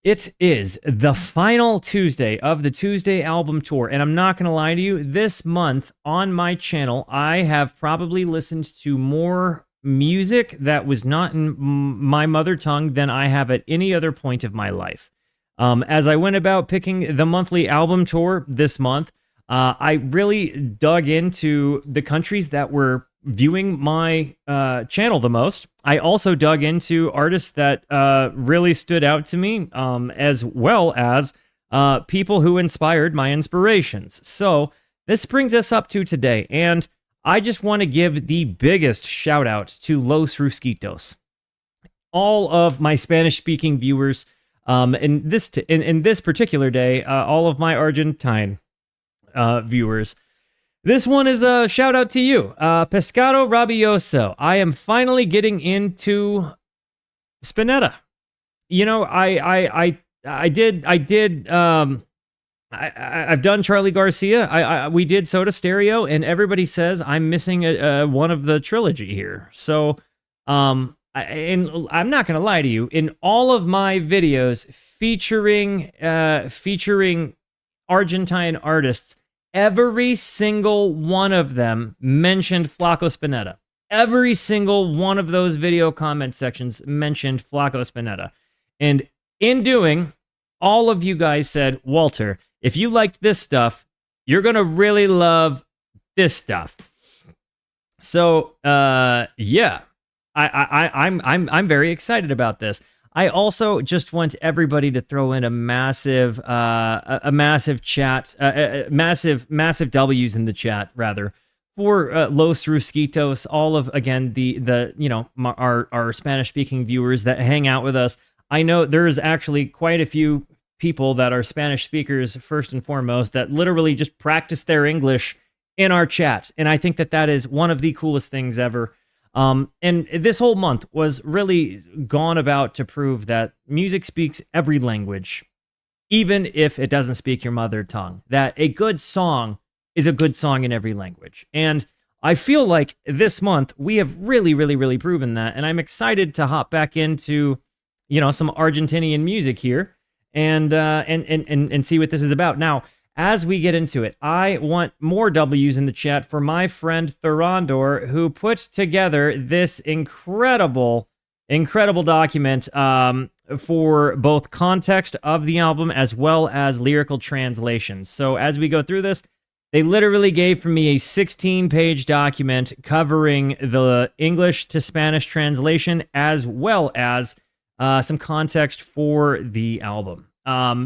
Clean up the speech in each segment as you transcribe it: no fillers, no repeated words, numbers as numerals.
It is the final Tuesday of the Tuesday album tour, and I'm not going to lie to you, this month on my channel, I have probably listened to more music that was not in my mother tongue than I have at any other point of my life. As I went about picking the monthly album tour this month, I really dug into the countries that were viewing my channel the most. I also dug into artists that really stood out to me, as well as people who inspired my inspirations. So this brings us up to today, and I just want to give the biggest shout out to Los Rusquitos. All of my Spanish-speaking viewers, in this particular day, all of my Argentine viewers. This one is a shout out to you, Pescado Rabioso. I am finally getting into Spinetta. You know, I've done Charlie Garcia. We did Soda Stereo, and everybody says I'm missing one of the trilogy here. So, and I'm not gonna lie to you. In all of my videos featuring Argentine artists, every single one of them mentioned Flaco Spinetta. Every single one of those video comment sections mentioned Flaco Spinetta. And in doing, all of you guys said, Walter, if you liked this stuff, you're going to really love this stuff. So, yeah, I'm very excited about this. I also just want everybody to throw in a massive chat, massive W's in the chat rather for Los Rusquitos. All of again the our Spanish speaking viewers that hang out with us. I know there's actually quite a few people that are Spanish speakers first and foremost that literally just practice their English in our chat, and I think that is one of the coolest things ever. And this whole month was really gone about to prove that music speaks every language, even if it doesn't speak your mother tongue, that a good song is a good song in every language. And I feel like this month we have really proven that. And I'm excited to hop back into, some Argentinian music here and see what this is about. Now, as we get into it, I want more W's in the chat for my friend Thorondor, who put together this incredible document for both context of the album as well as lyrical translations. So as we go through this, they literally gave for me a 16-page document covering the English to Spanish translation as well as some context for the album.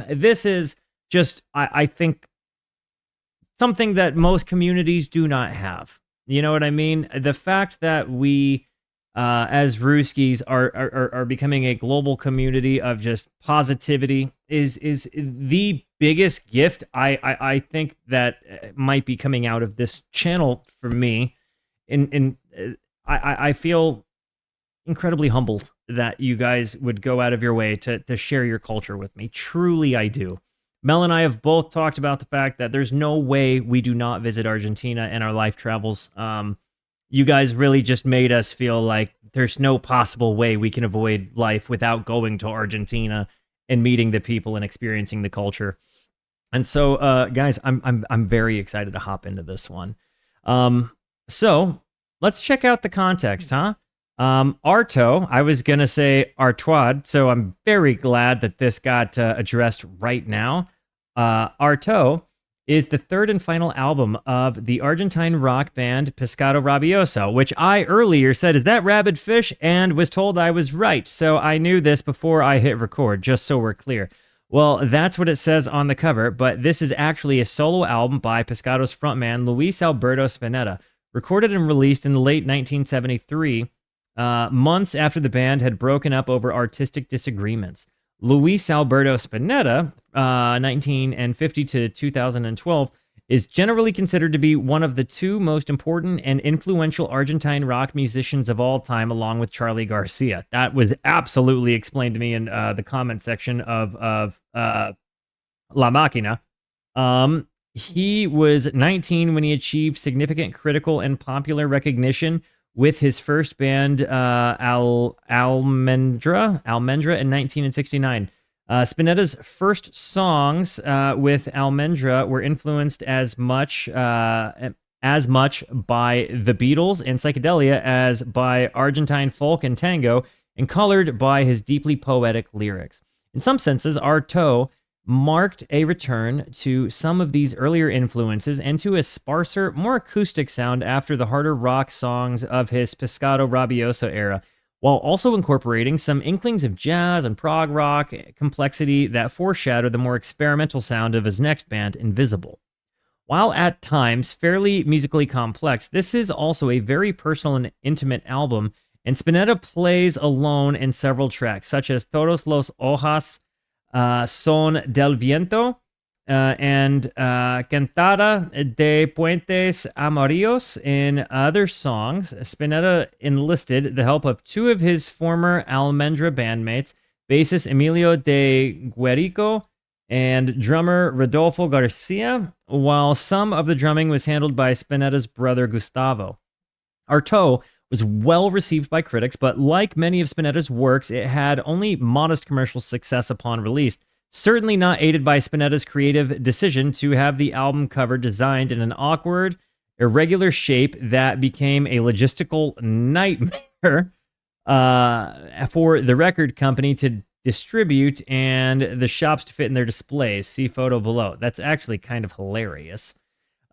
This is just, I think, something that most communities do not have. You know what I mean? The fact that we, as Ruskies, are becoming a global community of just positivity is the biggest gift I think that might be coming out of this channel for me. And I feel incredibly humbled that you guys would go out of your way to share your culture with me. Truly, I do. Mel and I have both talked about the fact that there's no way we do not visit Argentina in our life travels. You guys really just made us feel like there's no possible way we can avoid life without going to Argentina and meeting the people and experiencing the culture. And so, guys, I'm very excited to hop into this one. So let's check out the context, huh? Artaud, I was gonna say Artaud, so I'm very glad that this got addressed right now. Artaud is the third and final album of the Argentine rock band Pescado Rabioso, which I earlier said, is that rabid fish? And was told I was right, so I knew this before I hit record, just so we're clear. Well, that's what it says on the cover, but this is actually a solo album by Pescado's frontman, Luis Alberto Spinetta, recorded and released in the late 1973, months after the band had broken up over artistic disagreements. Luis Alberto Spinetta, 1950 to 2012, is generally considered to be one of the two most important and influential Argentine rock musicians of all time, along with Charlie Garcia. That was absolutely explained to me in the comment section of La Máquina. He was 19 when he achieved significant critical and popular recognition with his first band, Almendra in 1969. Spinetta's first songs with Almendra were influenced as much by the Beatles and psychedelia as by Argentine folk and tango, and colored by his deeply poetic lyrics. In some senses, Artaud marked a return to some of these earlier influences and to a sparser, more acoustic sound after the harder rock songs of his Pescado Rabioso era, while also incorporating some inklings of jazz and prog rock complexity that foreshadowed the more experimental sound of his next band, Invisible. While at times fairly musically complex, this is also a very personal and intimate album, and Spinetta plays alone in several tracks, such as Todas las Hojas, Son del Viento, and Cantata de Puentes Amarillos. In other songs, Spinetta enlisted the help of two of his former Almendra bandmates, bassist Emilio de Guerico and drummer Rodolfo Garcia, while some of the drumming was handled by Spinetta's brother Gustavo. Artaud was well received by critics, but like many of Spinetta's works, it had only modest commercial success upon release, certainly not aided by Spinetta's creative decision to have the album cover designed in an awkward, irregular shape that became a logistical nightmare for the record company to distribute and the shops to fit in their displays. See photo below. That's actually kind of hilarious.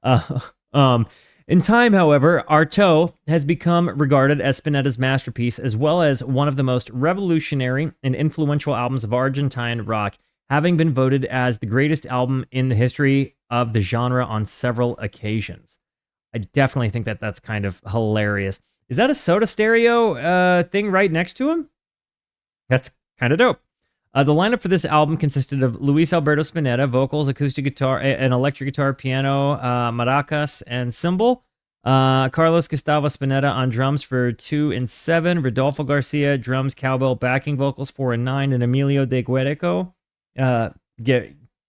In time, however, Artaud has become regarded as Spinetta's masterpiece, as well as one of the most revolutionary and influential albums of Argentine rock, having been voted as the greatest album in the history of the genre on several occasions. I definitely think that that's kind of hilarious. Is that a Soda Stereo thing right next to him? That's kind of dope. The lineup for this album consisted of Luis Alberto Spinetta, vocals, acoustic guitar, and electric guitar, piano, maracas, and cymbal. Carlos Gustavo Spinetta on drums for 2 and 7. Rodolfo Garcia, drums, cowbell, backing vocals 4 and 9. And Emilio de Guerico,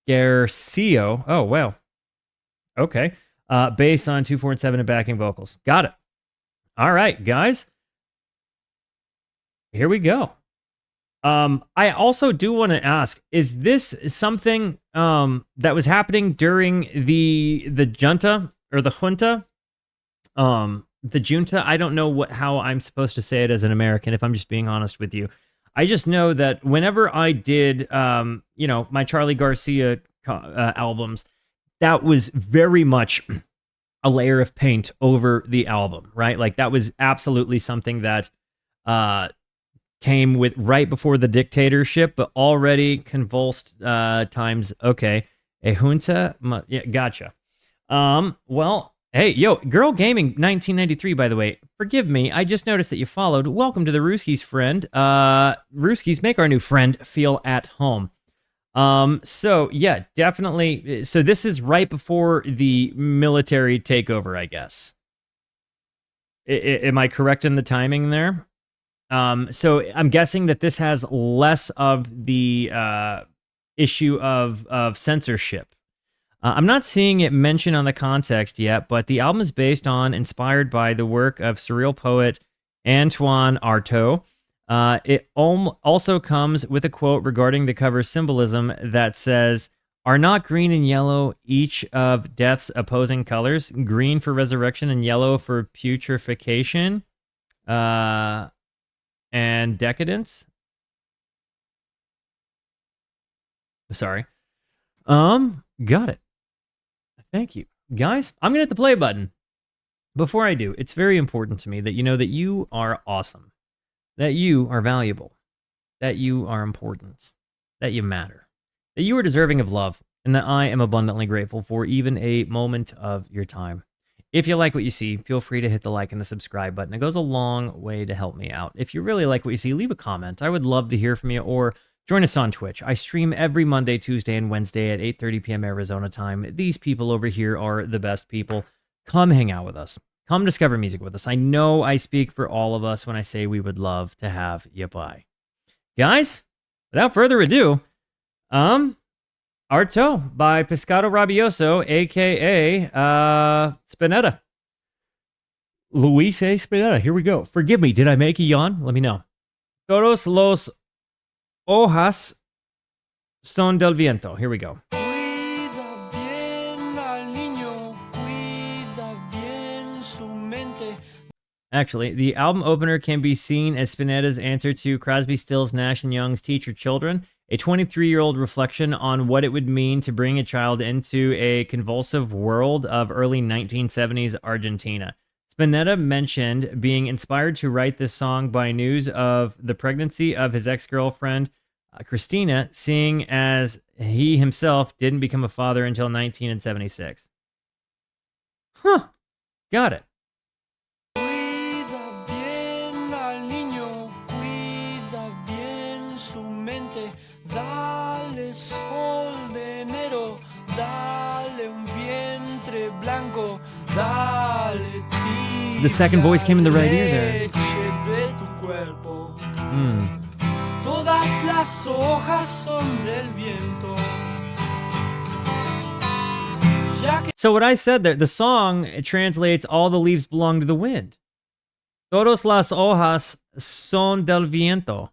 Garcio. Oh, wow. Okay. Bass on 2, 4, and 7 and backing vocals. Got it. All right, guys. Here we go. I also do want to ask, is this something that was happening during the junta or the junta? The junta, I don't know how I'm supposed to say it as an American, if I'm just being honest with you. I just know that whenever I did my Charlie Garcia albums, that was very much a layer of paint over the album, right? Like that was absolutely something that came with right before the dictatorship, but already convulsed times. Okay, a junta, yeah, gotcha. Well, hey, yo, Girl Gaming 1993, by the way, forgive me, I just noticed that you followed. Welcome to the Rooskies, friend. Rooskies, make our new friend feel at home. So yeah, definitely. So this is right before the military takeover, I guess. Am I correct in the timing there? So I'm guessing that this has less of the issue of censorship. I'm not seeing it mentioned on the context yet, but the album is inspired by the work of surreal poet Antoine Artaud. It also comes with a quote regarding the cover symbolism that says, "Are not green and yellow each of death's opposing colors? Green for resurrection and yellow for putrefaction and decadence?" Sorry. Got it. Thank you. Guys, I'm going to hit the play button. Before I do, it's very important to me that you know that you are awesome, that you are valuable, that you are important, that you matter, that you are deserving of love, and that I am abundantly grateful for even a moment of your time. If you like what you see, feel free to hit the like and the subscribe button. It goes a long way to help me out. If you really like what you see, leave a comment. I would love to hear from you, or join us on Twitch. I stream every Monday, Tuesday, and Wednesday at 8:30 p.m. Arizona time. These people over here are the best people. Come hang out with us. Come discover music with us. I know I speak for all of us when I say we would love to have you by. Guys, without further ado, Artaud by Pescado Rabioso, a.k.a. Spinetta. Luis A. Spinetta. Here we go. Forgive me. Did I make you yawn? Let me know. Todos los Hojas Son del Viento. Here we go. Cuida bien al niño, cuida bien su mente. Actually, the album opener can be seen as Spinetta's answer to Crosby, Stills, Nash & Young's Teach Your Children, a 23-year-old reflection on what it would mean to bring a child into a convulsive world of early 1970s Argentina. Spinetta mentioned being inspired to write this song by news of the pregnancy of his ex-girlfriend, Christina, seeing as he himself didn't become a father until 1976. Huh. Got it. Cuida bien al niño, cuida bien su mente. Dale sol de enero, dale un vientre blanco, dale tibia The second voice came in the right ear there. leche de tu cuerpo. Todas las hojas son del viento. Ya que So what I said there, the song translates all the leaves belong to the wind. Todas las hojas son del viento.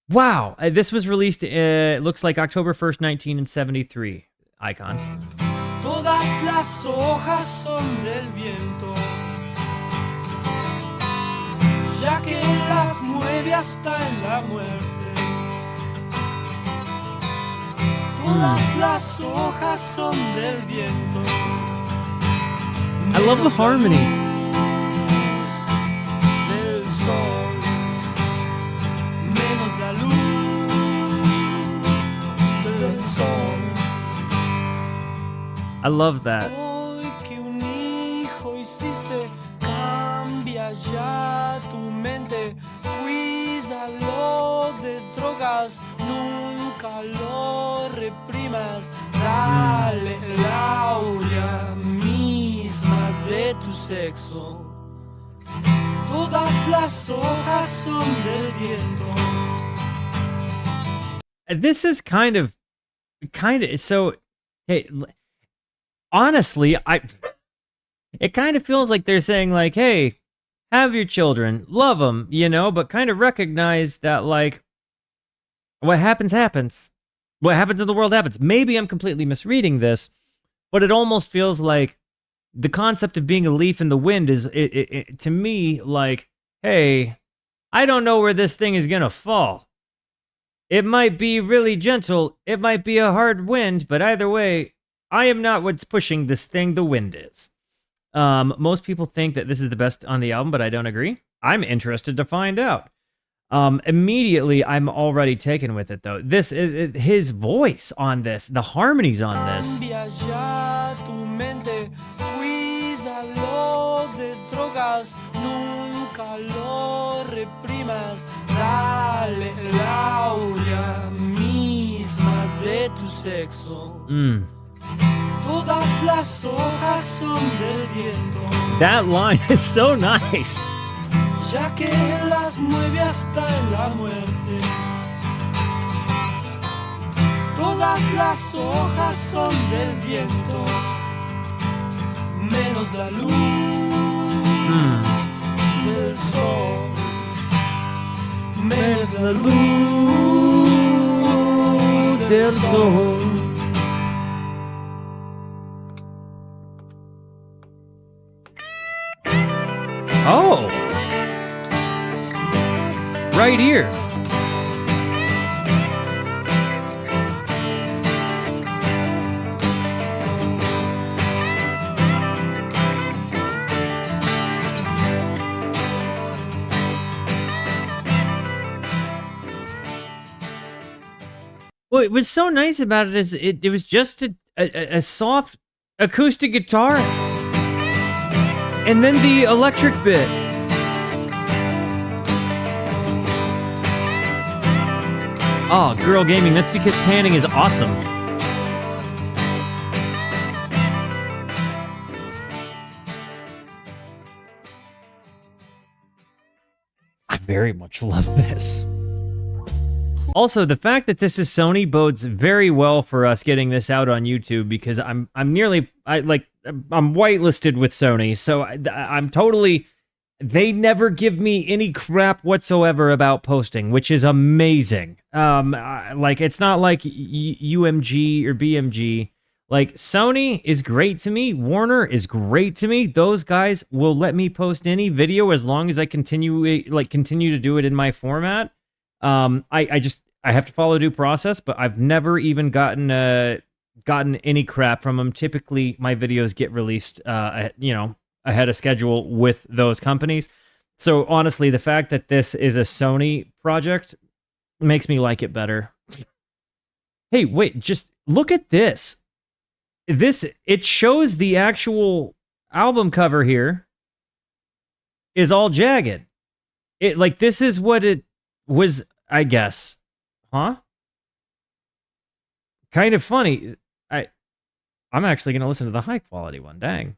Wow, this was released, it looks like October 1st, 1973. Icon. todas las hojas son del viento, ya que las mueve hasta en la muerte. Todas las hojas son del viento. I love the Menos la harmonies. luz del sol, menos la luz del sol. I love that. Hoy que un hijo hiciste, cambia ya tu mente. Cuídalo de drogas, nunca lo reprimas. Dale la aurea misma de tu sexo. Todas las hojas son del viento. This is kind of so. Hey, honestly, it kind of feels like they're saying like, hey, have your children, love them, you know, but kind of recognize that like what happens happens. What happens in the world happens. Maybe I'm completely misreading this, but it almost feels like the concept of being a leaf in the wind is to me like, hey, I don't know where this thing is gonna fall. It might be really gentle, it might be a hard wind, but either way, I am not what's pushing this thing, the wind is. Most people think that this is the best on the album, but I don't agree. I'm interested to find out. Immediately, I'm already taken with it, though. His voice on this, the harmonies on this. Cambia ya tu mente, cuídalo de drogas, nunca lo reprimas. Dale la aurea misma de tu sexo. Todas las hojas son del viento, That line is so nice. ya que las mueve hasta en la muerte. Todas las hojas son del viento, menos la luz del sol, menos la luz del sol. Oh! Right here. What was so nice about it is it was just a soft acoustic guitar and then the electric bit. Oh, girl gaming, that's because panning is awesome. I very much love this. Also, the fact that this is Sony bodes very well for us getting this out on YouTube because I'm whitelisted with Sony, so I'm totally They never give me any crap whatsoever about posting, which is amazing. Like it's not like UMG or BMG. Like Sony is great to me. Warner is great to me. Those guys will let me post any video as long as I continue to do it in my format. I have to follow due process, but I've never even gotten any crap from them. Typically, my videos get released, ahead of schedule with those companies. So honestly, the fact that this is a Sony project makes me like it better. Hey, wait, just look at this. It shows the actual album cover here is all jagged. This is what it was, I guess. Huh? Kind of funny. I'm actually going to listen to the high quality one. Dang.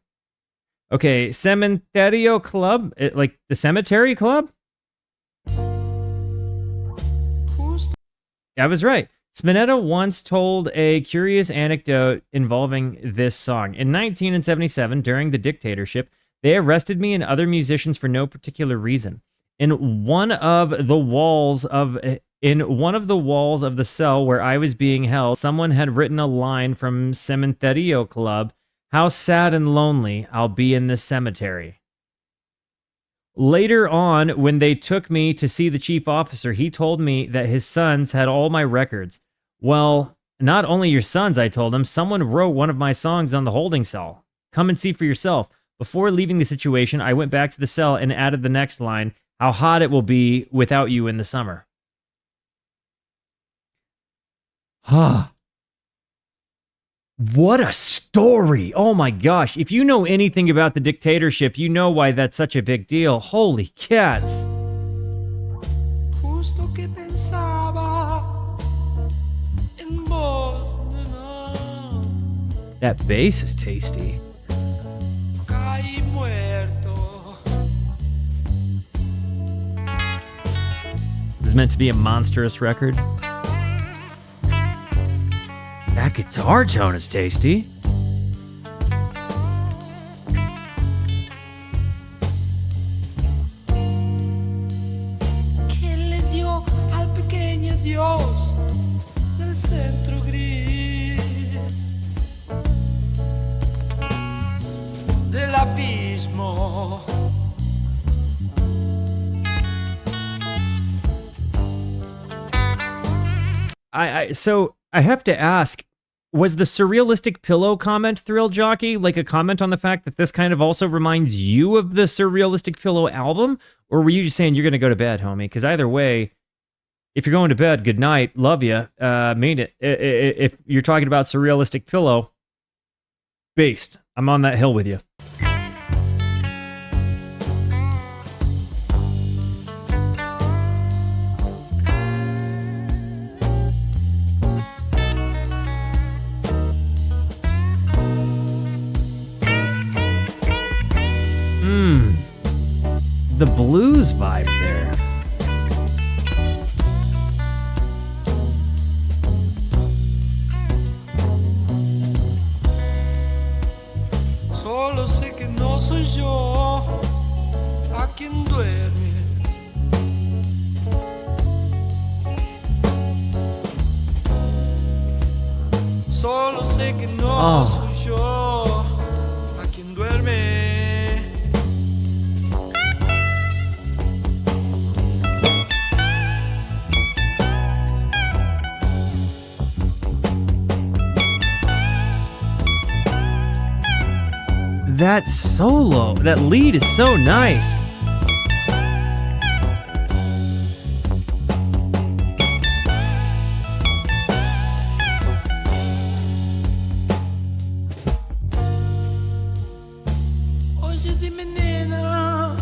Okay, Cementerio Club, like the Cemetery Club? I was right. Spinetta once told a curious anecdote involving this song. In 1977, during the dictatorship, they arrested me and other musicians for no particular reason. In one of the walls of the cell where I was being held, someone had written a line from Cementerio Club, "How sad and lonely I'll be in this cemetery." Later on, when they took me to see the chief officer, he told me that his sons had all my records. Well, not only your sons, I told him. Someone wrote one of my songs on the holding cell. Come and see for yourself. Before leaving the situation, I went back to the cell and added the next line, "How hot it will be without you in the summer." Huh. What a story. Oh my gosh. If you know anything about the dictatorship, you know why that's such a big deal. Holy cats. Justo que pensaba en vos, nena. That bass is tasty. Caí muerto. This is meant to be a monstrous record. That guitar tone is tasty. ¿Qué le dio al pequeño Dios del centro gris del abismo? So I have to ask, was the surrealistic pillow comment, Thrill Jockey, like a comment on the fact that this kind of also reminds you of the surrealistic pillow album? Or were you just saying you're going to go to bed, homie? Because either way, if you're going to bed, good night, love you, mean it. If you're talking about surrealistic pillow, based. I'm on that hill with you. The blues vibe there. Solo sé que no soy yo a quien duerme. Solo sé que no soy yo a quien duerme. That solo, that lead is so nice. Oye, dime, nena,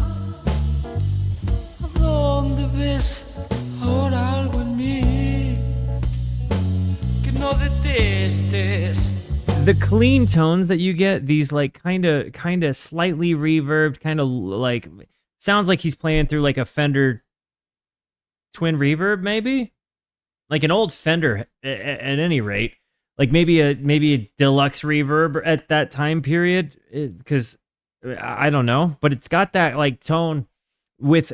¿a dónde ves ahora algo en mí que no detestes? The clean tones that you get, these like kind of slightly reverbed, kind of like sounds like he's playing through like a Fender twin reverb, maybe like an old Fender at any rate, like maybe a deluxe reverb at that time period, because I don't know, but it's got that like tone with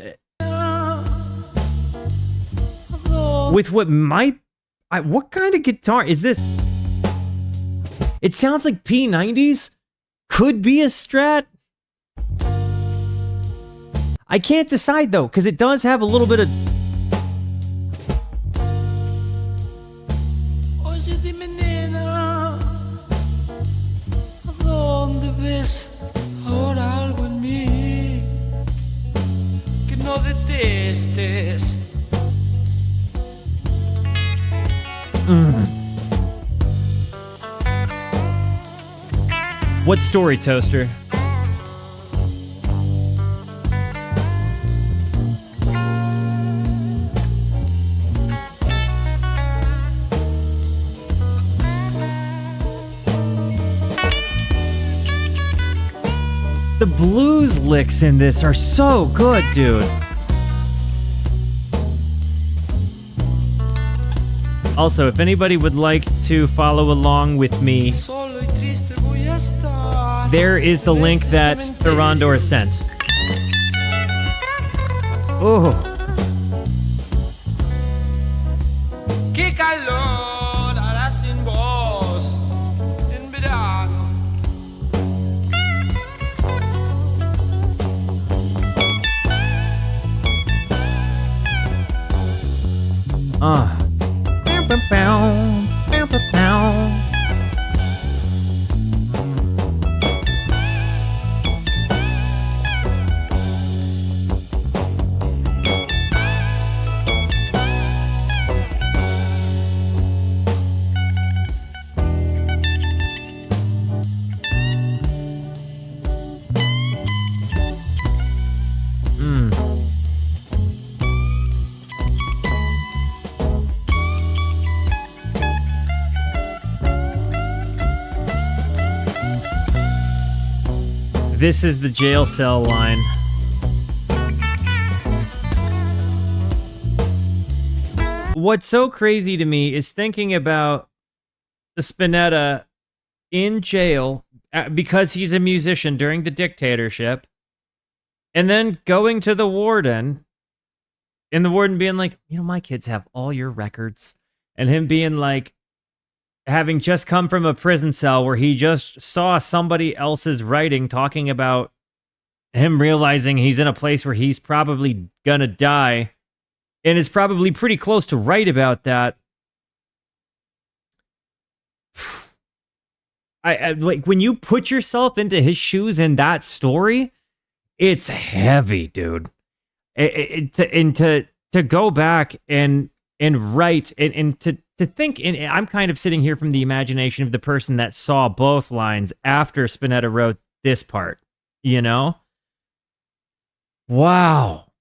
what kind of guitar is this? It sounds like P90s. Could be a Strat. I can't decide though, because it does have a little bit of. Oye, dime, nena, ¿a dónde ves ahora algo en mí que no detestes? What story, Toaster? The blues licks in this are so good, dude. Also, if anybody would like to follow along with me, there is the link that Ferrandor sent. Oh. Qué calor hará sin vos en verano. This is the jail cell line. What's so crazy to me is thinking about the Spinetta in jail because he's a musician during the dictatorship, and then going to the warden, and the warden being like, you know, my kids have all your records, and him being like, having just come from a prison cell where he just saw somebody else's writing talking about him realizing he's in a place where he's probably gonna die and is probably pretty close to write about that. I like when you put yourself into his shoes in that story, it's heavy, dude. To go back and write and to think, and I'm kind of sitting here from the imagination of the person that saw both lines after Spinetta wrote this part, you know? Wow.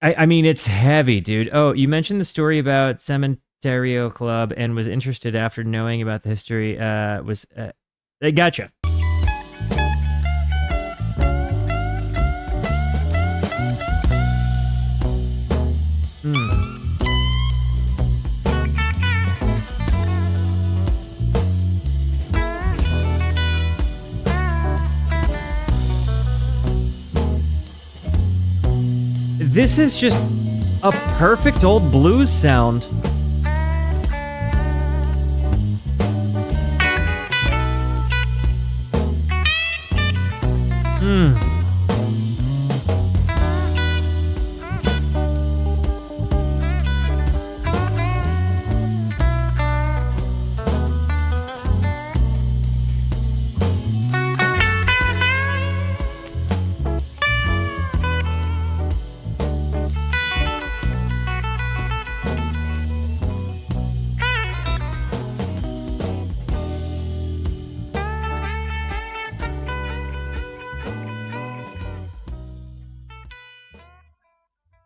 I mean, it's heavy, dude. Oh, you mentioned the story about Cementerio Club and was interested after knowing about the history. Gotcha. This is just a perfect old blues sound.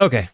Okay.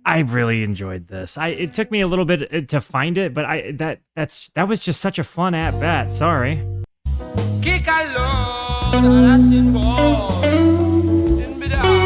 I really enjoyed this. It took me a little bit to find it, but that was just such a fun at bat. Sorry. Qué calor hará sin vos en verano.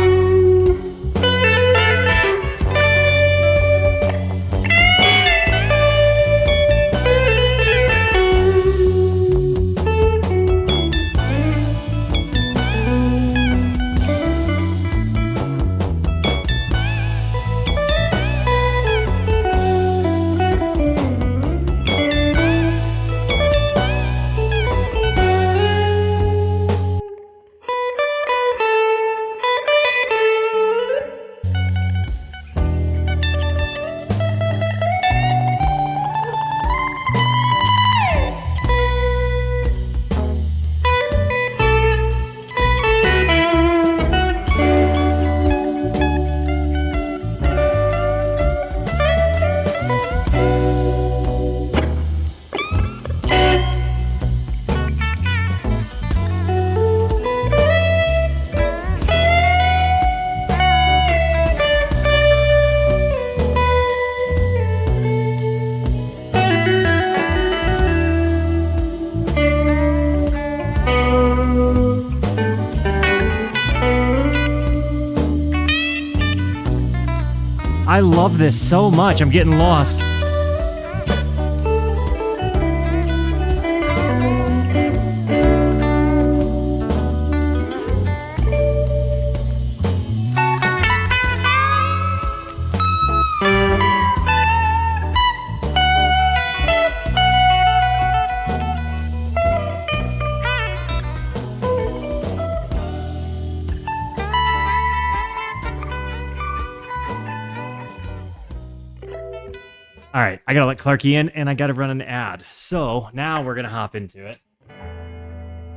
I love this so much. I'm getting lost. All right, I gotta let Clarky in, and I gotta run an ad. So now we're gonna hop into it.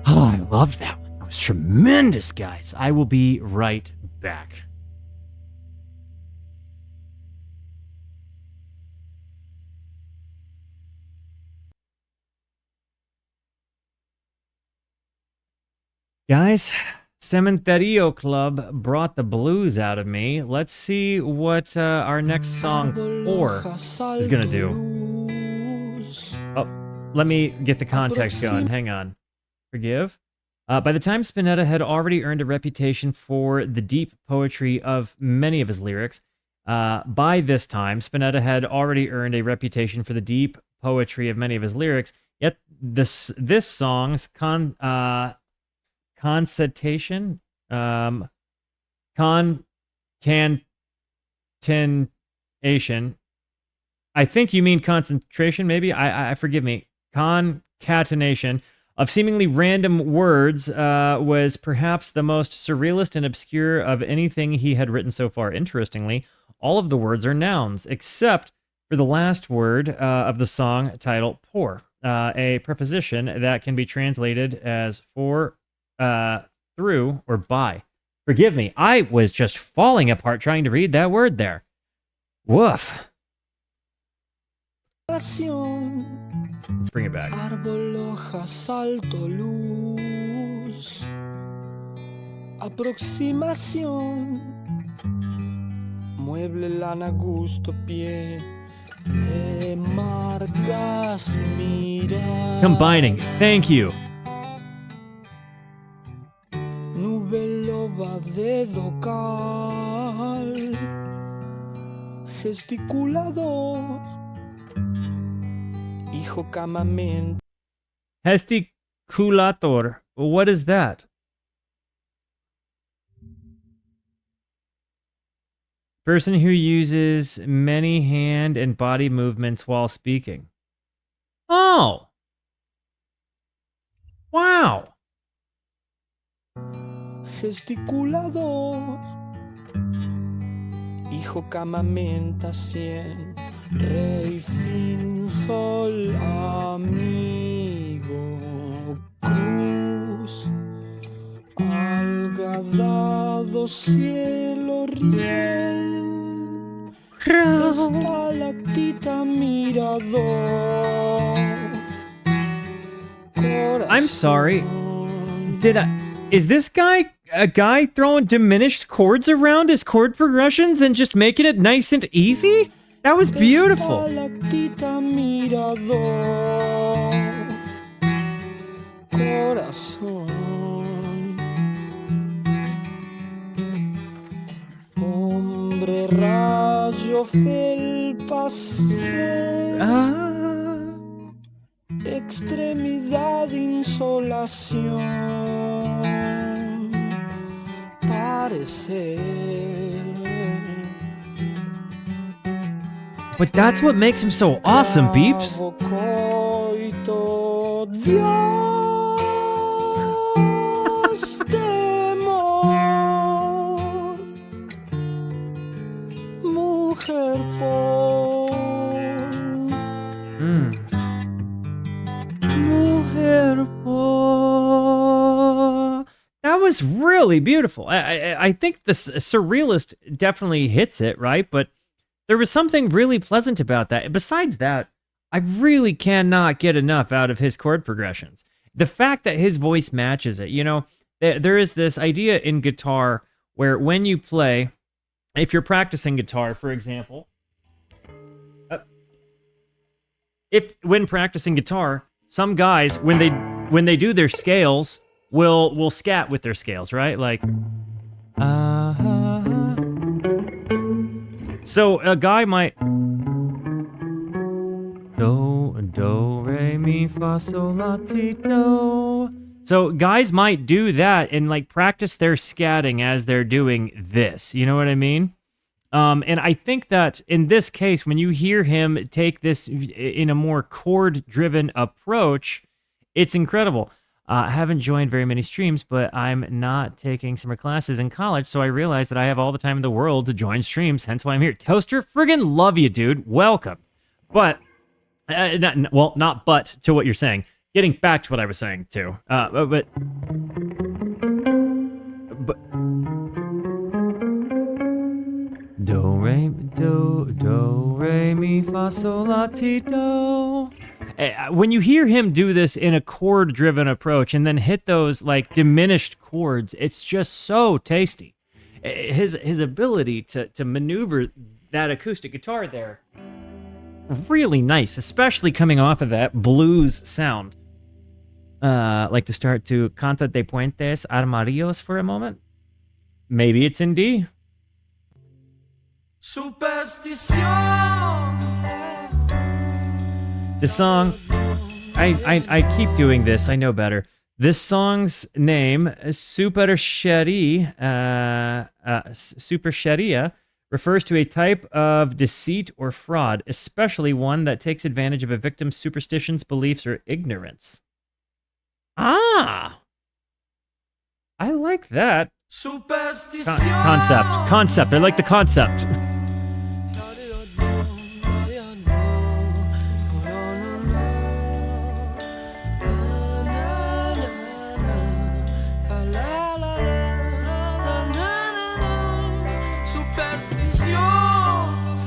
Oh, I loved that one. That was tremendous, guys. I will be right back. Guys, Cementerio Club brought the blues out of me. Let's see what our next song, 4, is gonna do. Oh, let me get the context going. Hang on. Forgive. By the time Spinetta had already earned a reputation for the deep poetry of many of his lyrics, by this time, Spinetta had already earned a reputation for the deep poetry of many of his lyrics, yet this song's concatenation, I think you mean concentration, maybe? I forgive me. Concatenation of seemingly random words was perhaps the most surrealist and obscure of anything he had written so far. Interestingly, all of the words are nouns, except for the last word of the song title, pour, a preposition that can be translated as for, through, or by. Forgive me, I was just falling apart trying to read that word there. Woof. Let's bring it back. Árbol, hojas, alto, luz. Aproximación. Mueble, lana, gusto, pie. Te marcas, mira. Combining. Thank you. Nube, loba, dedo, cal. Gesticulador. Hijo, camamento. Gesticulator. What is that? Person who uses many hand and body movements while speaking. Oh! Wow! Gesticulador. Hijo, camamenta, 100. Rey, fin, sol, amigo, cruz, alga, dado, cielo, riel, estalactita, mirador. I'm sorry. Is this guy a guy throwing diminished chords around his chord progressions and just making it nice and easy? That was beautiful. Hombre rayo felpa extremidad insolación parecer. But that's what makes him so awesome, Beeps. Dios temor, mujer por mujer por. That was really beautiful. I think the surrealist definitely hits it, right? But there was something really pleasant about that. Besides that, I really cannot get enough out of his chord progressions. The fact that his voice matches it, you know, there is this idea in guitar where when you play, if you're practicing guitar, for example, when practicing guitar, some guys, when they do their scales, will scat with their scales, right? Like, so a guy might do re mi fa sol la ti do. So guys might do that and like practice their scatting as they're doing this. You know what I mean? And I think that in this case, when you hear him take this in a more chord-driven approach, it's incredible. I haven't joined very many streams, but I'm not taking summer classes in college, so I realized that I have all the time in the world to join streams, hence why I'm here. Toaster, friggin' love you, dude. Welcome. But, not but to what you're saying. Getting back to what I was saying, too. But do, re, mi, fa, sol, la, ti, do. When you hear him do this in a chord-driven approach and then hit those like diminished chords, it's just so tasty. His ability to maneuver that acoustic guitar there, really nice, especially coming off of that blues sound. Like to start to Cantata de Puentes, Amarillos for a moment. Maybe it's in D. Superstición. The song, I keep doing this, I know better. This song's name, Superchería, refers to a type of deceit or fraud, especially one that takes advantage of a victim's superstitions, beliefs, or ignorance. Ah! I like that. Concept. I like the concept.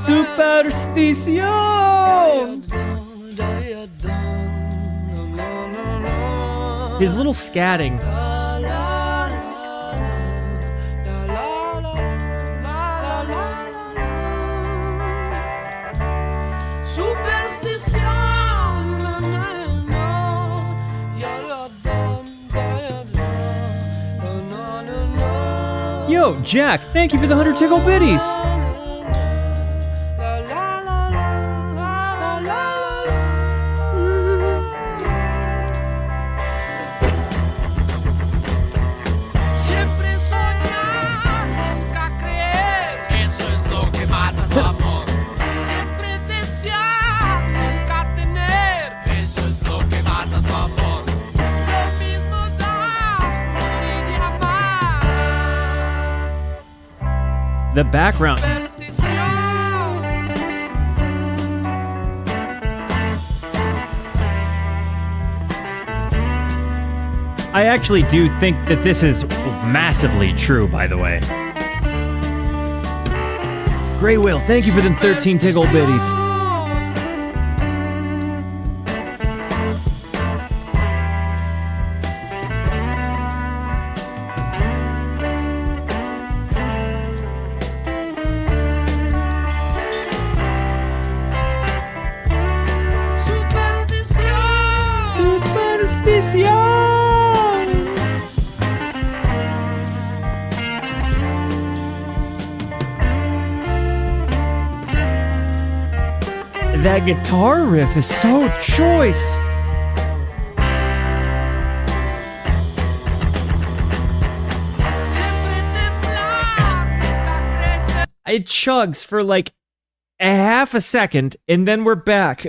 Superstición! His little scatting. Yo, Jack, thank you for the 100 tickle biddies. The background. I actually do think that this is massively true, by the way. Grey Whale, thank you for them 13 tickle biddies. maldición! That guitar riff is so choice. It chugs for like a half a second, and then we're back.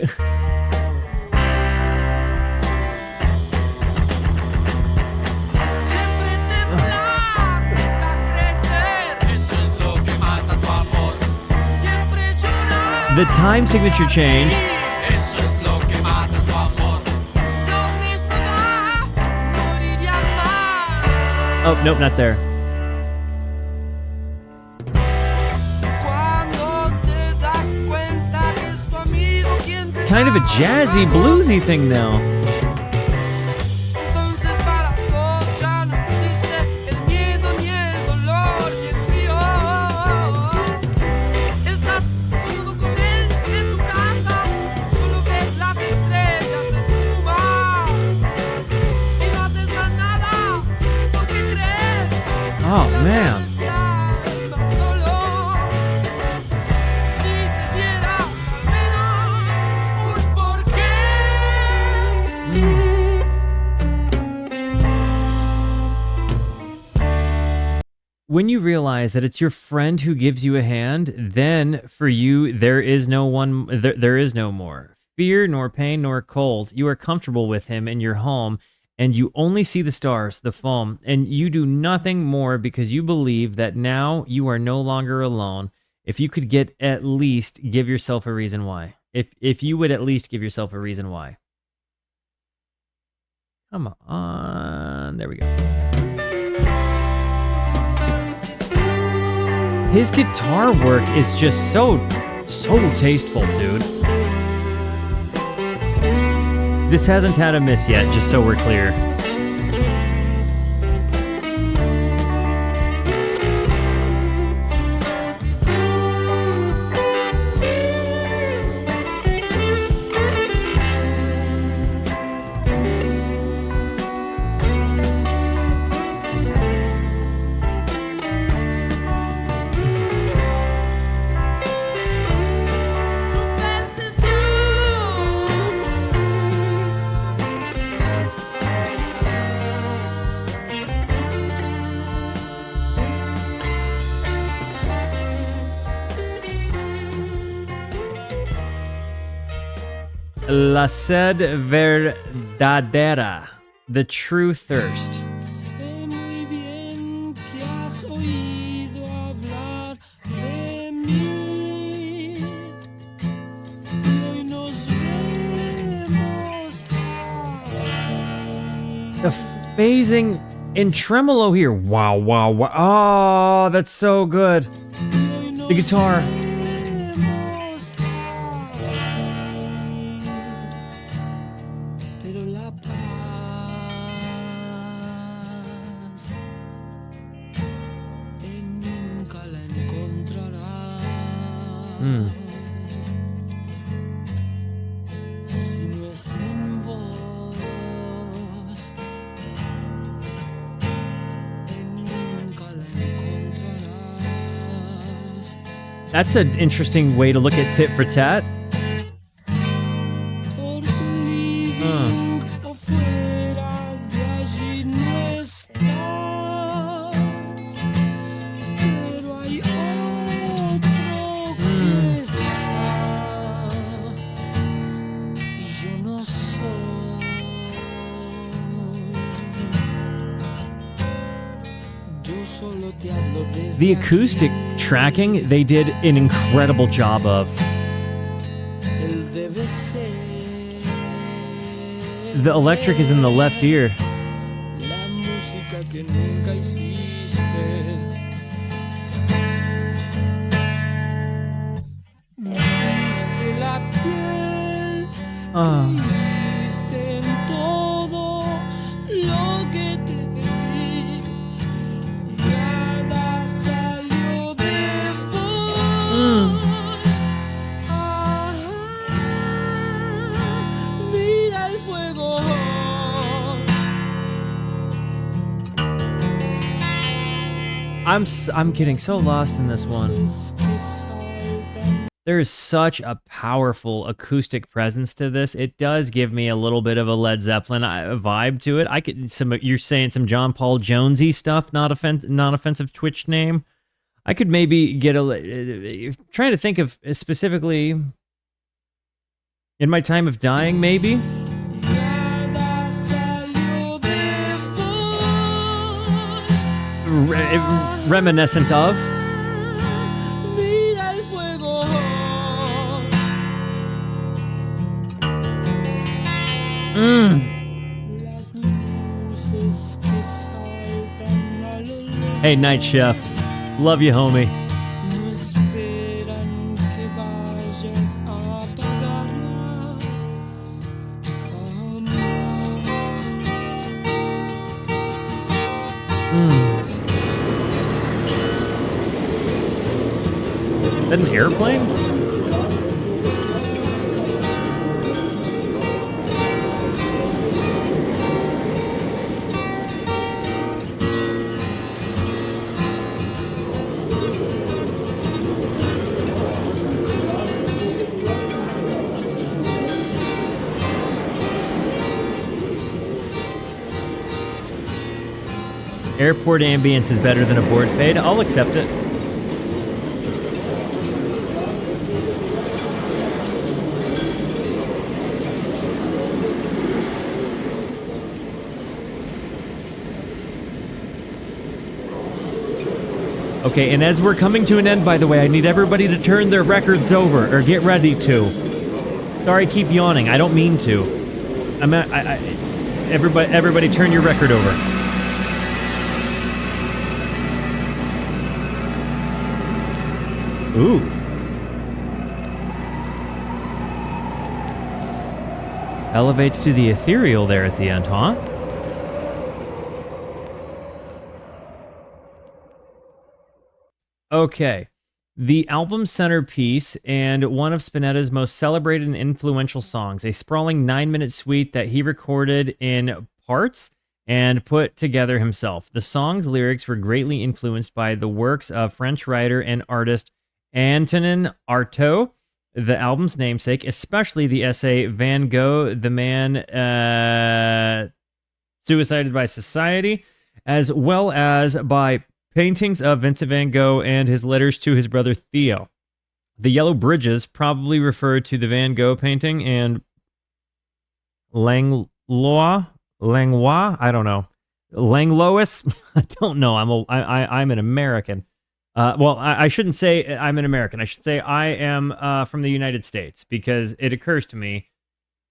The time signature change. Oh, nope, not there. Kind of a jazzy, bluesy thing now. Oh, man. When you realize that it's your friend who gives you a hand, then for you there is no more fear, nor pain, nor cold. You are comfortable with him in your home, and you only see the stars, the foam, and you do nothing more because you believe that now you are no longer alone. If you could at least give yourself a reason why. If you would at least give yourself a reason why. Come on. There we go. His guitar work is just so tasteful, dude. This hasn't had a miss yet, just so we're clear. La Sed Verdadera, the true thirst. Sé muy bien que has oído hablar de mí. Y hoy nos vemos aquí. The phasing in tremolo here. Wow, wow, wow. Oh, that's so good. The guitar. That's an interesting way to look at tit for tat. The acoustic tracking, they did an incredible job of. The electric is in the left ear. I'm getting so lost in this one. There is such a powerful acoustic presence to this. It does give me a little bit of a Led Zeppelin vibe to it. You're saying some John Paul Jonesy stuff, not offensive Twitch name. I could maybe get trying to think of specifically in my time of dying, maybe. Reminiscent of. Hey, Night Chef. Love you, homie. Is that an airplane? Airport ambience is better than a board fade. I'll accept it. Okay, and as we're coming to an end, by the way, I need everybody to turn their records over, or get ready to. Sorry, I keep yawning. I don't mean to. Everybody turn your record over. Ooh. Elevates to the ethereal there at the end, huh? Okay. The album's centerpiece and one of Spinetta's most celebrated and influential songs, a sprawling 9-minute suite that he recorded in parts and put together himself. The song's lyrics were greatly influenced by the works of French writer and artist Antonin Artaud, the album's namesake, especially the essay Van Gogh, the Man Suicided by Society, as well as by paintings of Vincent van Gogh and his letters to his brother Theo. The Yellow Bridges probably refer to the Van Gogh painting, and Langlois, I don't know. Langlois? I don't know. I'm an American. Well, I shouldn't say I'm an American. I should say I am from the United States, because it occurs to me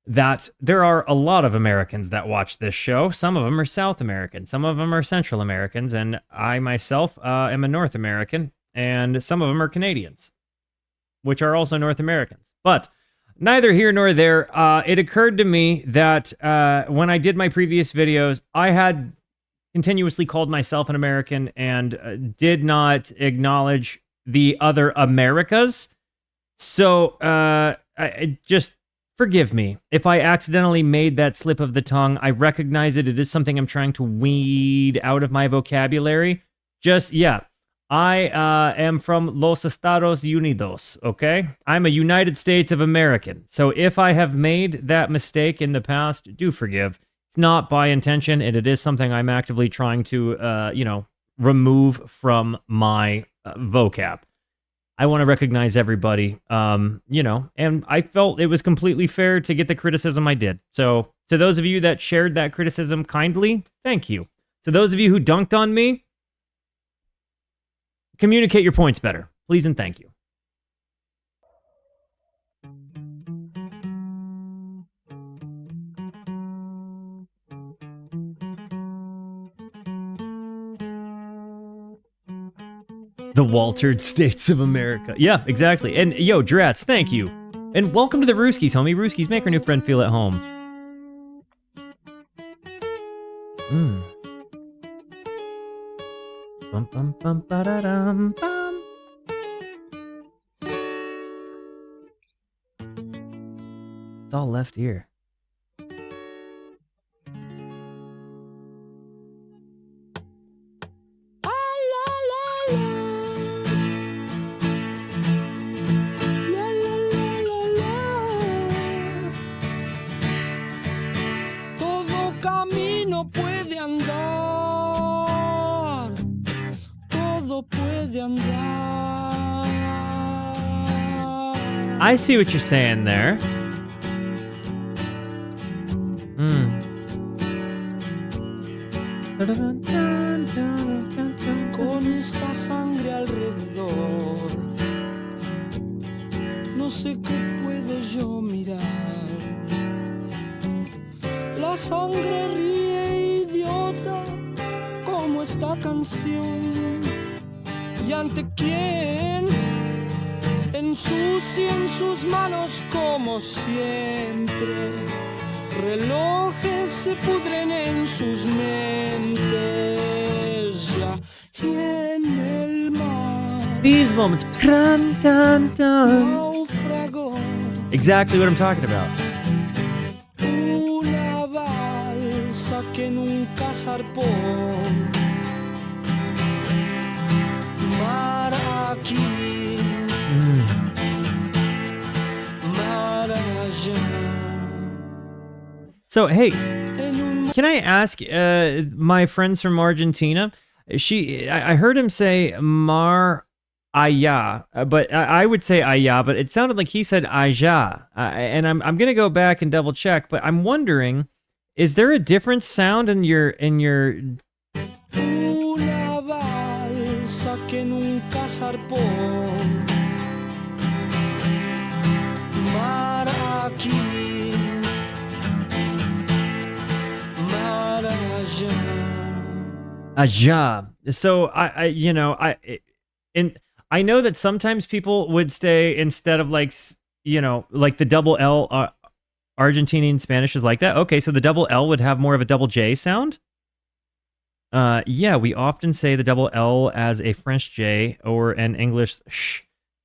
that there are a lot of Americans that watch this show. Some of them are South American. Some of them are Central Americans. And I myself am a North American. And some of them are Canadians, which are also North Americans. But neither here nor there. It occurred to me that when I did my previous videos, I had continuously called myself an American and did not acknowledge the other Americas. So I just forgive me if I accidentally made that slip of the tongue. I recognize it. It is something I'm trying to weed out of my vocabulary. I am from Los Estados Unidos, okay? I'm a United States of American. So if I have made that mistake in the past, do forgive. It's not by intention, and it is something I'm actively trying to, remove from my vocab. I want to recognize everybody, and I felt it was completely fair to get the criticism I did. So to those of you that shared that criticism kindly, thank you. To those of you who dunked on me, communicate your points better, please and thank you. The Waltered States of America. Yeah, exactly. And yo, Drats, thank you. And welcome to the Rooskies, homie. Rooskies, make our new friend feel at home. Bum, bum, bum, ba-da-dum, bum. It's all left ear. I see what you're saying there. Con esta sangre alrededor, no sé qué puedo yo mirar. La sangre ríe idiota como esta canción. ¿Y ante quién? Ensucia en sus manos como siempre. Relojes se pudren en sus mentes ya y en el mar. These moments. Dun, dun, dun. Naufragó Exactly what I'm talking about. una balsa que nunca zarpó. Mar aquí, mar allá. So, hey, can I ask my friends from Argentina? I heard him say mar allá, but I would say allá, but it sounded like he said allá. And I'm gonna go back and double check, but I'm wondering, is there a different sound in your Una balsa que nunca zarpó. Mar aquí, mar allá. allá? So I know that sometimes people would say, instead of like the double L, Argentinian Spanish is like that. Okay, so the double L would have more of a double J sound. Yeah, we often say the double L as a French J or an English sh,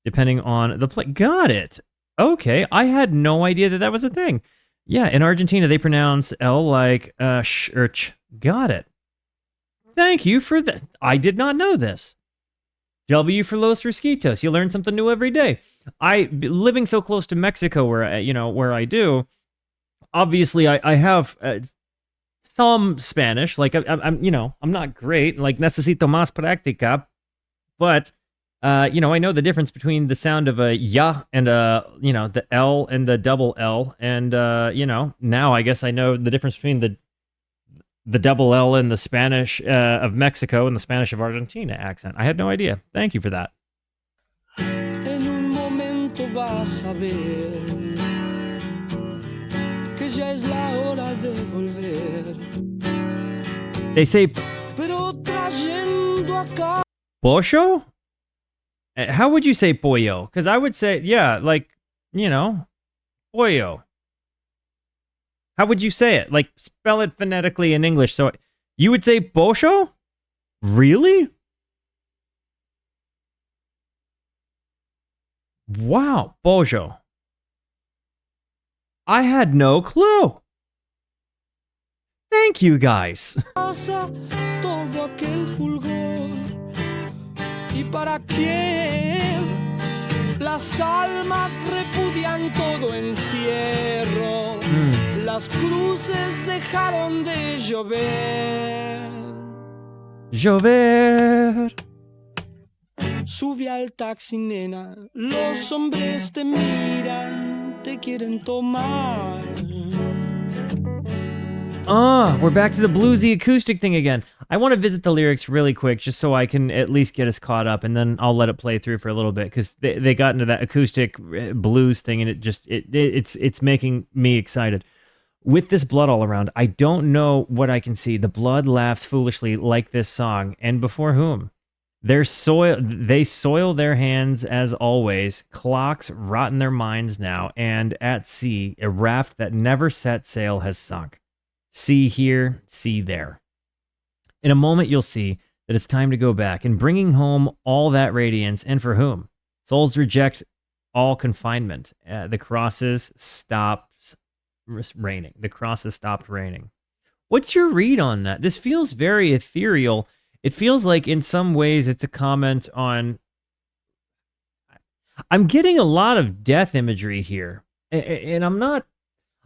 depending on the play. Got it. Okay, I had no idea that was a thing. Yeah, in Argentina, they pronounce L like sh or ch. Got it. Thank you for that. I did not know this. W for Los Fresquitos. You learn something new every day. Living so close to Mexico, where I do, obviously I have some Spanish. Like I'm not great. Like necesito más práctica, but I know the difference between the sound of a ya and the L and the double L, and now I guess I know the difference between the double L in the Spanish of Mexico and the Spanish of Argentina accent. I had no idea. Thank you for that. En un momento vas a ver que ya es la hora de volver. They say Pero trayendo acá. pollo? How would you say pollo? Because I would say, yeah, like, pollo. How would you say it? Like, spell it phonetically in English. So you would say pollo? Really? Wow, pollo. I had no clue. Thank you, guys. Pasa todo aquel fulgor. ¿Y para quién? Las almas repudian todo encierro. Las cruces dejaron de llover. Llover. Sube al taxi, nena. Los hombres te miran, te quieren tomar. We're back to the bluesy acoustic thing again. I want to visit the lyrics really quick just so I can at least get us caught up, and then I'll let it play through for a little bit, because they got into that acoustic blues thing, and it's making me excited. With this blood all around, I don't know what I can see. The blood laughs foolishly like this song, and before whom? They soil their hands as always. Clocks rot in their minds now, and at sea, a raft that never set sail has sunk. See here, see there. In a moment, you'll see that it's time to go back and bringing home all that radiance, and for whom? Souls reject all confinement. The crosses stops raining. The crosses stopped raining. What's your read on that? This feels very ethereal. It feels like in some ways it's a comment on... I'm getting a lot of death imagery here, and I'm not...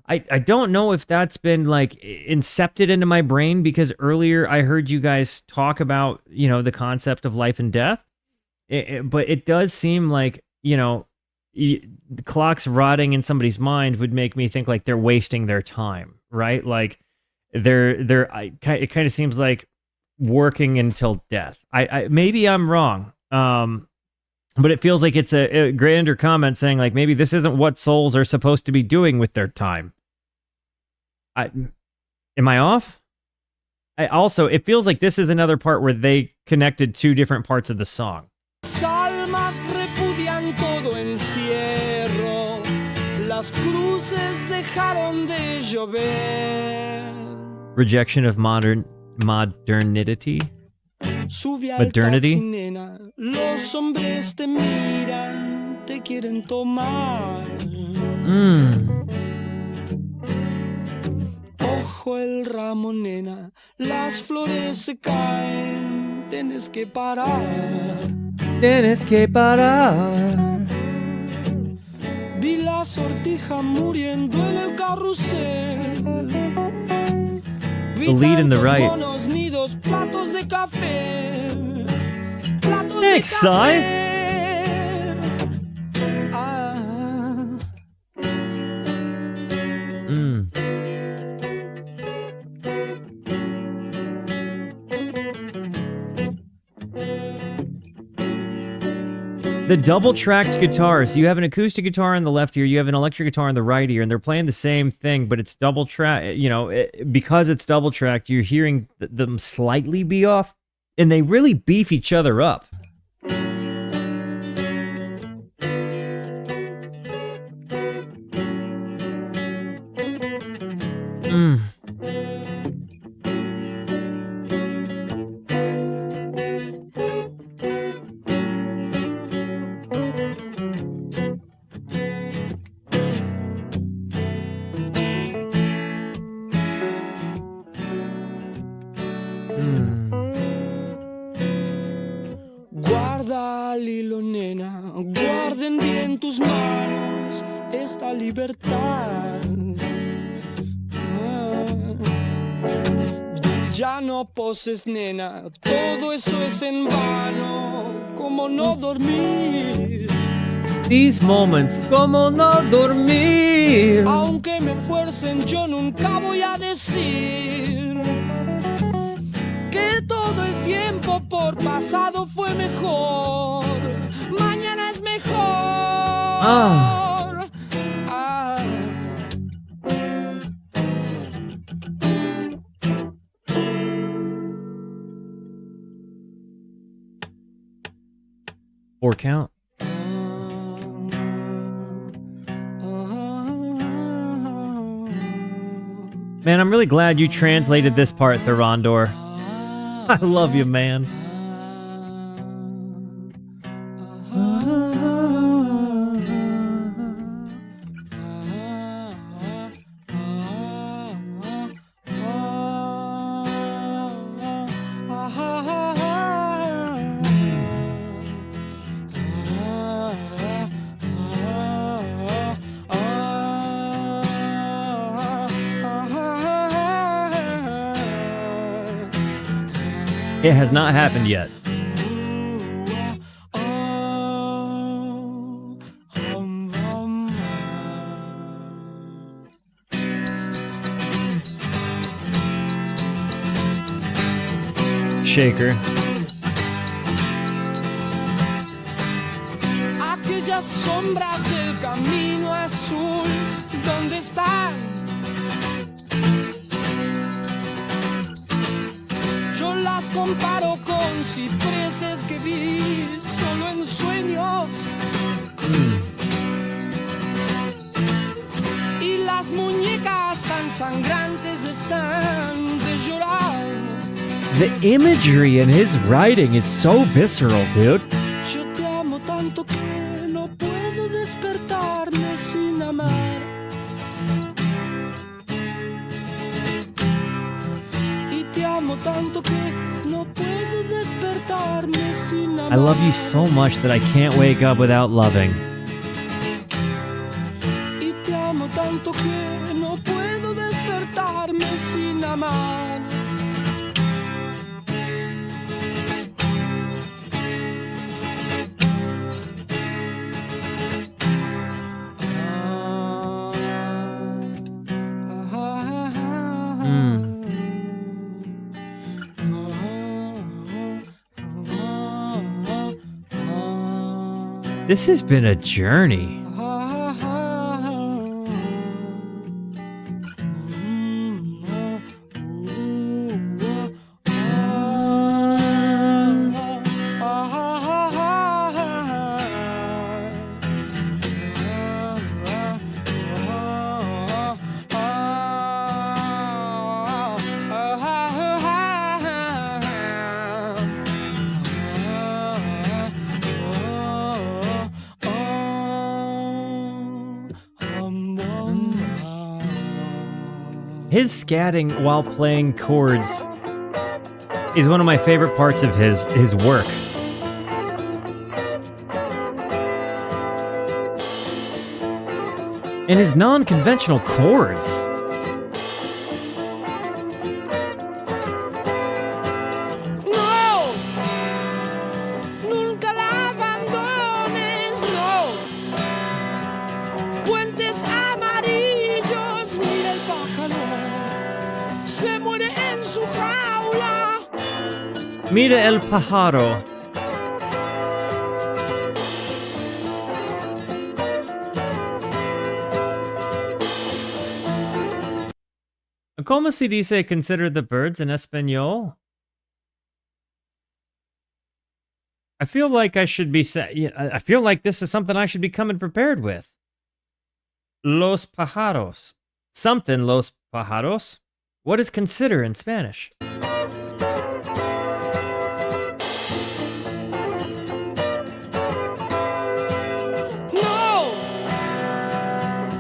I don't know if that's been like incepted into my brain, because earlier I heard you guys talk about, the concept of life and death. But it does seem like, the clocks rotting in somebody's mind would make me think like they're wasting their time, right? Like it kind of seems like working until death. I maybe I'm wrong. But it feels like it's a grander comment saying like maybe this isn't what souls are supposed to be doing with their time. Am I off? It feels like this is another part where they connected two different parts of the song. Almas repudian todo encierro, las cruces dejaron de llover. Rejection of modernity. Sube al Modernity. taxi, nena, los hombres te miran, te quieren tomar. Ojo el ramo, nena, las flores se caen, tienes que parar. Tienes que parar. Vi la sortija muriendo en el carrusel. The lead in the right. Monos, nidos, platos de café. Platos Thanks, de Sai. The double-tracked guitars. You have an acoustic guitar in the left ear, you have an electric guitar in the right ear, and they're playing the same thing, but it's double-tracked. You know, because it's double-tracked, you're hearing them slightly be off, and they really beef each other up. Guarda al hilo, nena, guarden bien tus manos esta libertad. Ya no poses, nena, todo eso es en vano, como no dormir. These moments, como no dormir. Aunque me fuercen, yo nunca voy a decir que todo el tiempo por pasado fue mejor. Mañana es mejor. Four count. Man, I'm really glad you translated this part, Thorondor. I love you, man. It has not happened yet. Shaker. Aquellas sombras del camino azul, ¿dónde están? Yo las comparo con cipreses que vi solo en sueños. Y las muñecas tan sangrantes están de llorar. The imagery in his writing is so visceral, dude. Yo te amo tanto que no puedo despertarme sin amar. Y te amo tanto que no puedo despertarme sin amar. I love you so much that I can't wake up without loving. Y te amo tanto que no puedo despertarme sin amar. This has been a journey. His scatting while playing chords is one of my favorite parts of his work. And his non-conventional chords. Nunca la abandones, no. Puentes amarillos, mira el pájaro, se muere en su jaula. Mira el pájaro. ¿Cómo se dice consider the birds in español? I feel like I should be I feel like this is something I should be coming prepared with. Los pájaros. Something los pájaros. What is consider in Spanish? No,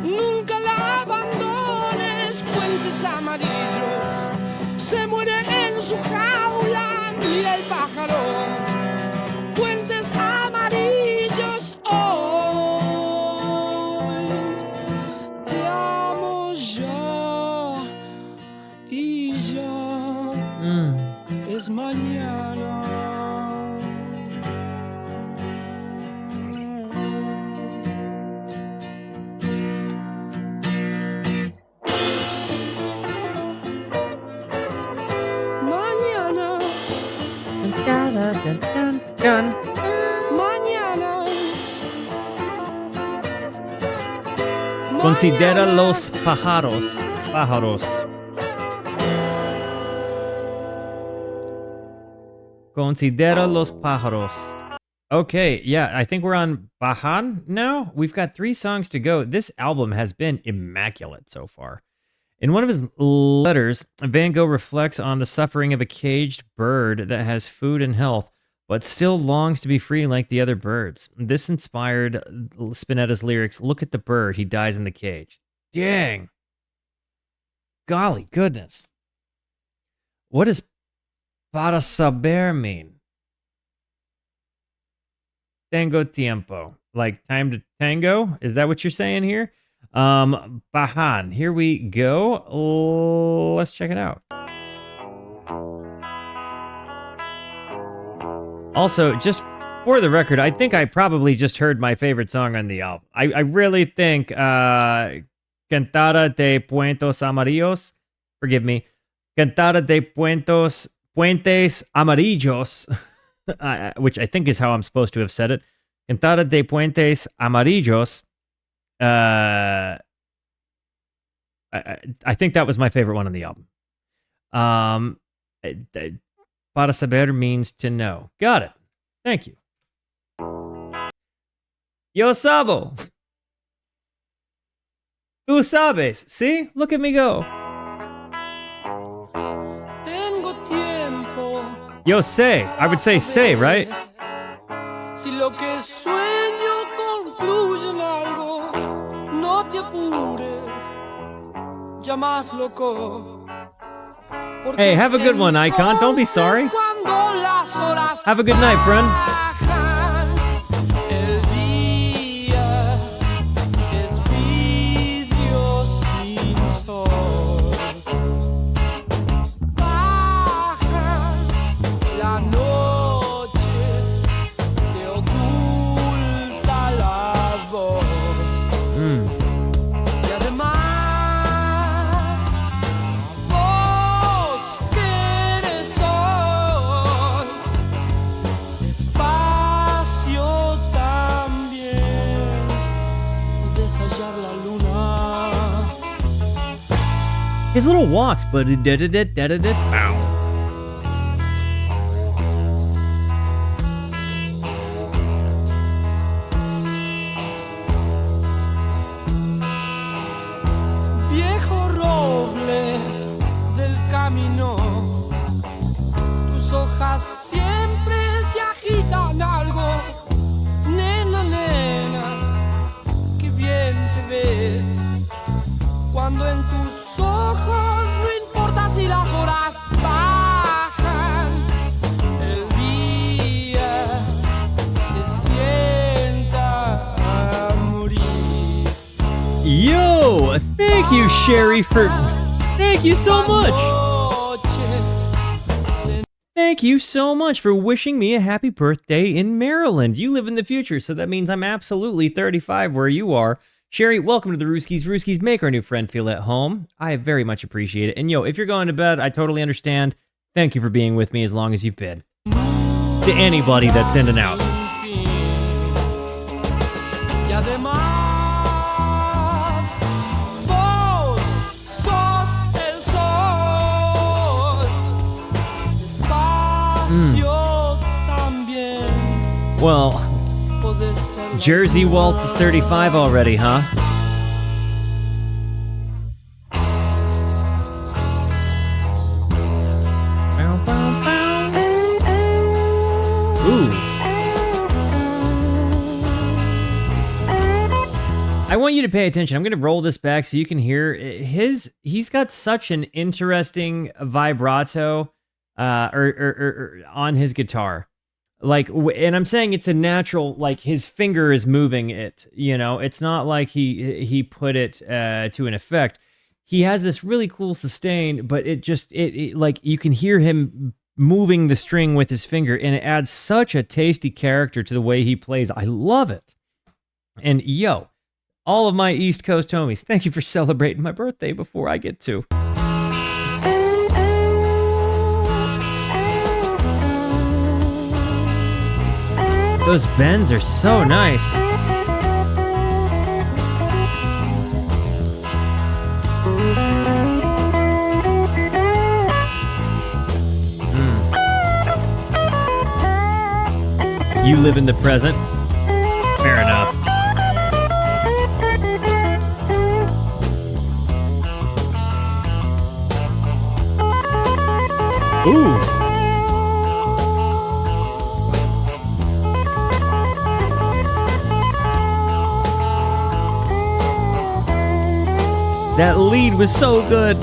nunca la abandones, puentes amarillos, se muere en su jaula, mira el pájaro. Puentes amarillos, hoy te amo ya y ya es mañana. Mañana. Mañana. Considera los pájaros. Pájaros. Considera los pájaros. Okay, yeah, I think we're on Bajan now. We've got 3 songs to go. This album has been immaculate so far. In one of his letters, Van Gogh reflects on the suffering of a caged bird that has food and health, but still longs to be free like the other birds. This inspired Spinetta's lyrics, "Look at the bird, he dies in the cage." Dang. Golly goodness. What does para saber mean? Tengo tiempo. Like time to tango? Is that what you're saying here? Bajan. Here we go. Let's check it out. Also, just for the record, I think I probably just heard my favorite song on the album. I really think Cantata de Puentes Amarillos, forgive me, Cantata de Puentes Amarillos, which I think is how I'm supposed to have said it. Cantata de Puentes Amarillos. I think that was my favorite one on the album. Para saber means to know. Got it. Thank you. Yo sabo. Tú sabes. See? Look at me go. Tengo tiempo. Yo sé. I would say say, right? Si lo que sueño concluye en algo, no te apures, ya más loco. Hey, have a good one, Icon. Don't be sorry. Have a good night, friend. El día es vidrio sin sol. Baja la noche, te oculta la voz. Y además, la luna. His little walks, but bow. Viejo roble del camino, tus hojas siempre se agitan algo. Nena, nena, qué bien te ves cuando en tus ojos no importa si las horas bajan, el día se sienta a morir. Yo, thank you, Sherry, thank you so much. Thank you so much for wishing me a happy birthday in Maryland. You live in the future, so that means I'm absolutely 35 where you are. Sherry, welcome to the Rooskies. Rooskies, make our new friend feel at home. I very much appreciate it. And yo, if you're going to bed, I totally understand. Thank you for being with me as long as you've been. To anybody that's in and out. Well, Jersey Waltz is 35 already, huh? Ooh. I want you to pay attention. I'm going to roll this back so you can hear he's got such an interesting vibrato on his guitar. Like, and I'm saying it's a natural, like his finger is moving it, you know, it's not like he put it to an effect. He has this really cool sustain, but it like you can hear him moving the string with his finger, and it adds such a tasty character to the way he plays. I love it. And yo, all of my East Coast homies, thank you for celebrating my birthday before I get to. Those bends are so nice. You live in the present? Fair enough. Ooh. That lead was so good.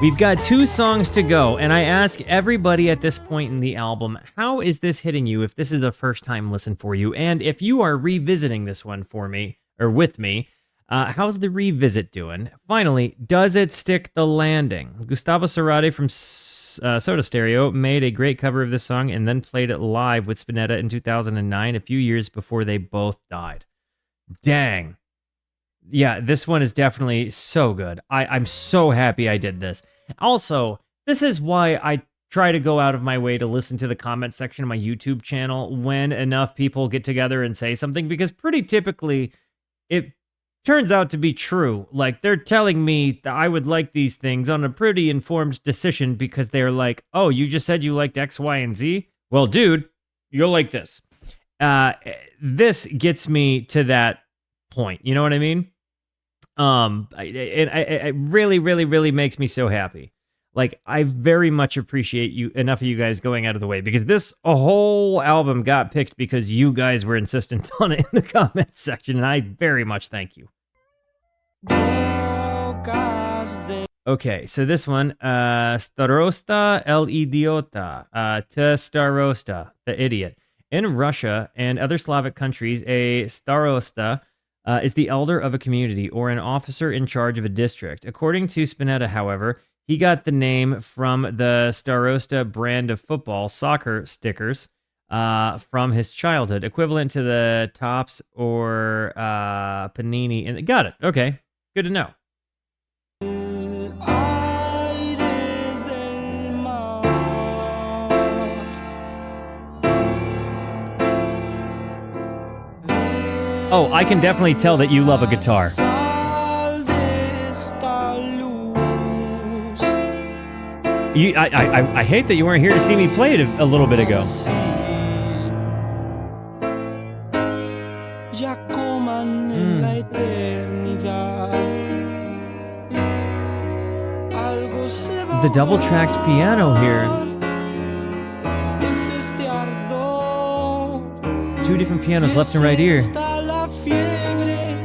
We've got 2 songs to go, and I ask everybody at this point in the album, how is this hitting you if this is a first-time listen for you? And if you are revisiting this one for me, or with me, how's the revisit doing? Finally, does it stick the landing? Gustavo Cerati from Soda Stereo made a great cover of this song and then played it live with Spinetta in 2009, a few years before they both died. Dang. Yeah, this one is definitely so good. I'm so happy I did this. Also, this is why I try to go out of my way to listen to the comment section of my YouTube channel when enough people get together and say something, because pretty typically it turns out to be true. Like, they're telling me that I would like these things on a pretty informed decision because they're like, oh, you just said you liked X, Y, and Z? Well, dude, you'll like this. This gets me to that point. You know what I mean? It really, really, really makes me so happy. Like, I very much appreciate enough of you guys going out of the way, because this whole album got picked because you guys were insistent on it in the comments section, and I very much thank you. Okay, so this one, Starosta el Idiota, to Starosta, the idiot. In Russia and other Slavic countries, a Starosta is the elder of a community or an officer in charge of a district. According to Spinetta, however, he got the name from the Starosta brand of soccer stickers from his childhood, equivalent to the Tops or Panini. And got it. Okay, good to know. Oh, I can definitely tell that you love a guitar. Sal de esta luz. I hate that you weren't here to see me play it a little bit ago. Sí. Ya coman en la eternidad. Algo se va The double-tracked piano here. Es este ardor. 2 different pianos, left and right ear. Está la fiebre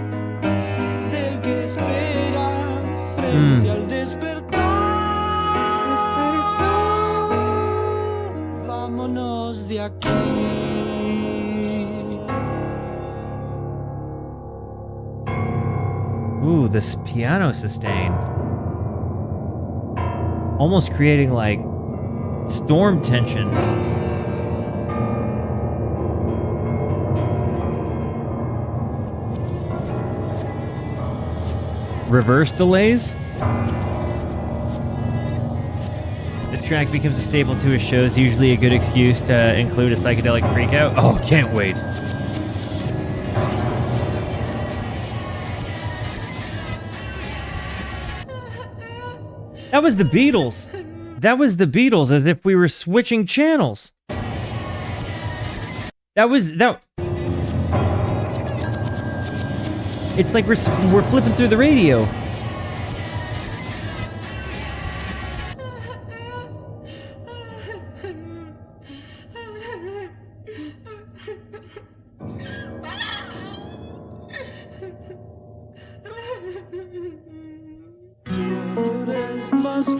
del que espera frente al despertar. Vámonos de aquí. Ooh, this piano sustain. Almost creating like storm tension. Reverse delays. This track becomes a staple to his shows, usually a good excuse to include a psychedelic freakout. Oh, can't wait. That was the Beatles. That was the Beatles, as if we were switching channels. That. It's like we're flipping through the radio.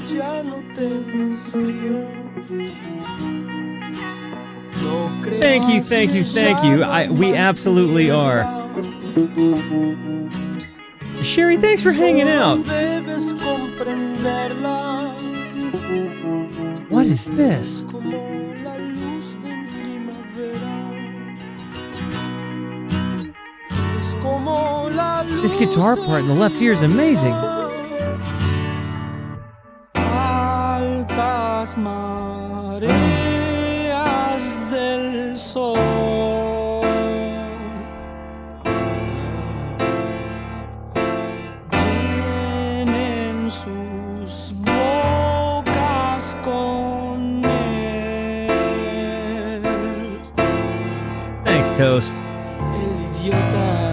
Ya no tengas frío. No Thank you, thank you, thank you. We absolutely are. Sherry, thanks for hanging out. What is this? This guitar part in the left ear is amazing. Altas mareas del sol llenen sus bocas con él. Thanks, Toast. El idiota.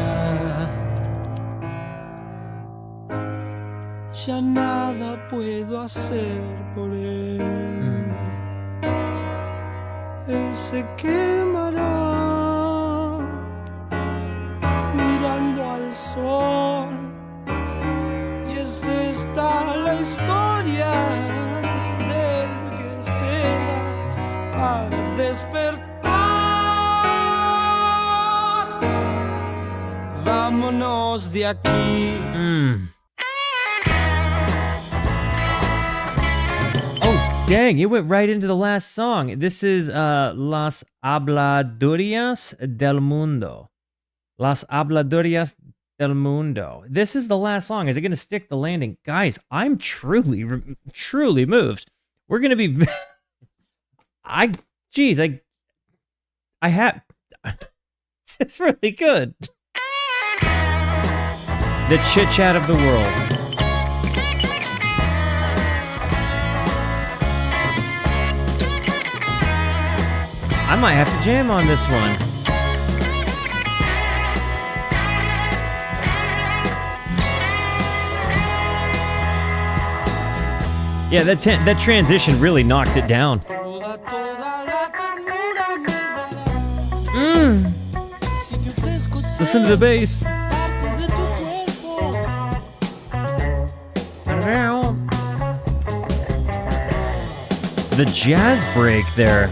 Ya nada puedo hacer por él. Él se quemará mirando al sol. Y es esta la historia del que espera para despertar. Vámonos de aquí. Dang, it went right into the last song. This is Las Habladurías del Mundo. Las Habladurías del Mundo. This is the last song. Is it going to stick the landing? Guys, I'm truly moved. We're going to be... I have... It's really good. The chit-chat of the world. I might have to jam on this one. Yeah, that transition really knocked it down. Listen to the bass. The jazz break there.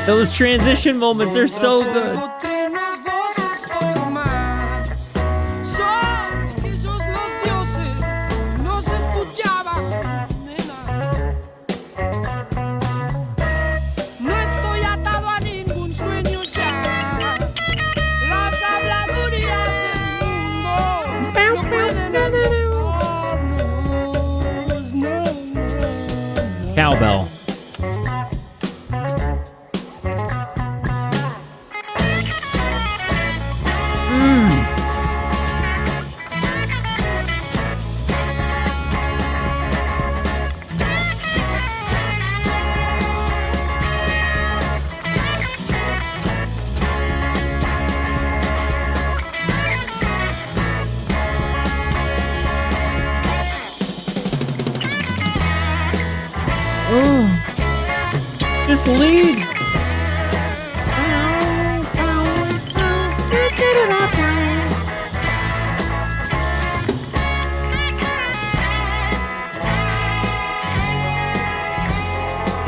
Those transition moments are so good.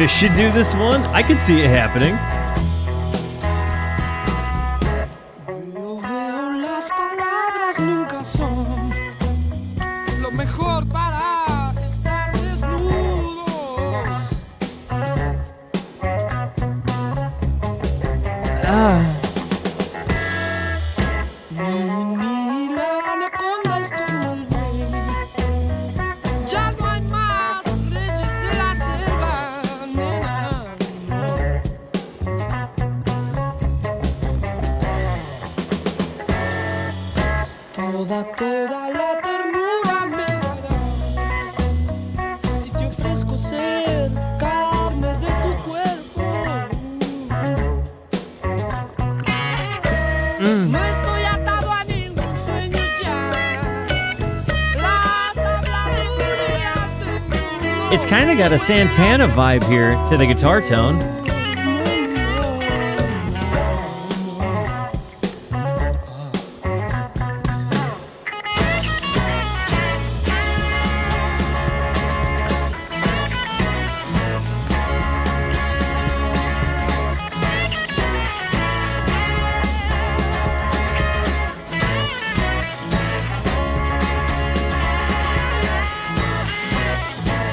Fish should do this one. I could see it happening. Yo veo las palabras nunca son lo mejor para estar desnudos. Ni la anaconda es como el buey. Ya no hay más reyes de la selva, nena, no. Toda la ternura me darás si te ofrezco ser carne de tu cuerpo. No estoy atado a ningún sueño ya. Las habladurías del mundo. It's kind of got a Santana vibe here to the guitar tone.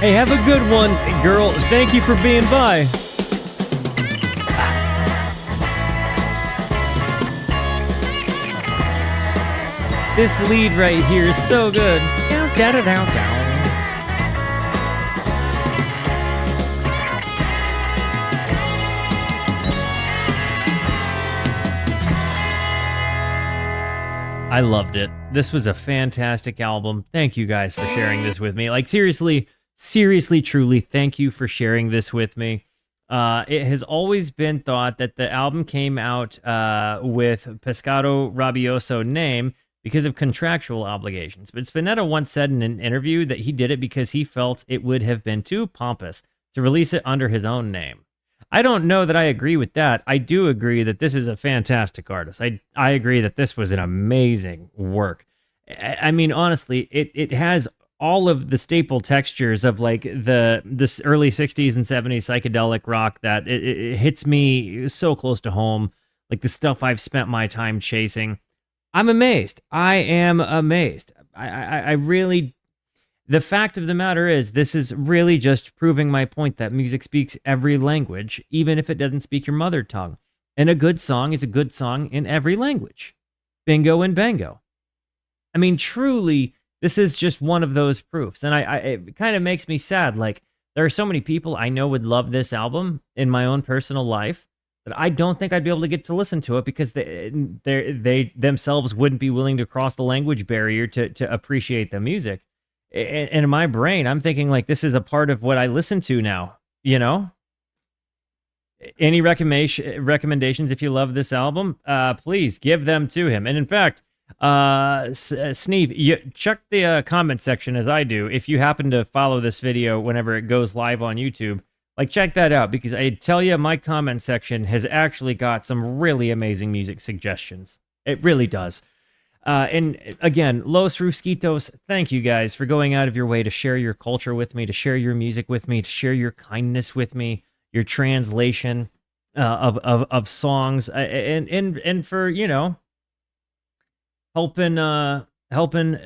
Hey, have a good one, girl. Thank you for being by. This lead right here is so good. I loved it. This was a fantastic album. Thank you guys for sharing this with me. Like, seriously, truly, thank you for sharing this with me. It has always been thought that the album came out with Pescado Rabioso name because of contractual obligations. But Spinetta once said in an interview that he did it because he felt it would have been too pompous to release it under his own name. I don't know that I agree with that. I do agree that this is a fantastic artist. I agree that this was an amazing work. I mean, honestly, it has all of the staple textures of like this early 60s and 70s psychedelic rock that it hits me so close to home, like the stuff I've spent my time chasing. I'm amazed. I am amazed. I really, the fact of the matter is, this is really just proving my point that music speaks every language, even if it doesn't speak your mother tongue. And a good song is a good song in every language. Bingo and bango. I mean, truly, this is just one of those proofs. And it kind of makes me sad. Like, there are so many people I know would love this album in my own personal life that I don't think I'd be able to get to listen to it because they themselves wouldn't be willing to cross the language barrier to appreciate the music. And in my brain, I'm thinking like, this is a part of what I listen to now, you know? Any recommendations if you love this album, please give them to him. And in fact, Sneeve, you check the comment section as I do. If you happen to follow this video whenever it goes live on YouTube, like, check that out, because I tell you, my comment section has actually got some really amazing music suggestions. It really does. And again, Los Rusquitos, thank you guys for going out of your way to share your culture with me, to share your music with me, to share your kindness with me, your translation of songs, and for, you know, helping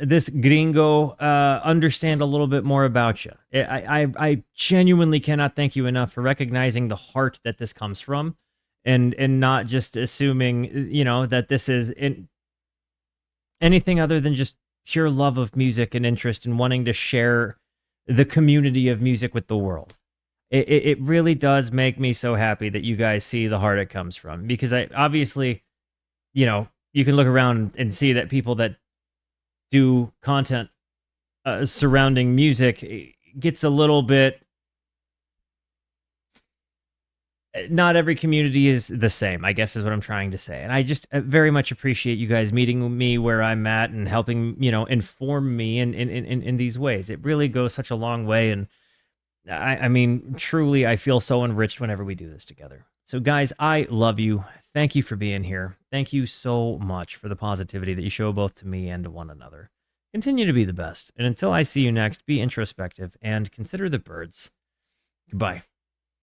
this gringo understand a little bit more about you. I genuinely cannot thank you enough for recognizing the heart that this comes from, and not just assuming, you know, that this is anything other than just pure love of music and interest in wanting to share the community of music with the world. It really does make me so happy that you guys see the heart it comes from, because I obviously, you know, you can look around and see that people that do content surrounding music gets a little bit. Not every community is the same, I guess is what I'm trying to say. And I just very much appreciate you guys meeting me where I'm at and helping, you know, inform me in these ways. It really goes such a long way. And I mean, truly, I feel so enriched whenever we do this together. So guys, I love you. Thank you for being here. Thank you so much for the positivity that you show both to me and to one another. Continue to be the best. And until I see you next, be introspective and consider the birds. Goodbye.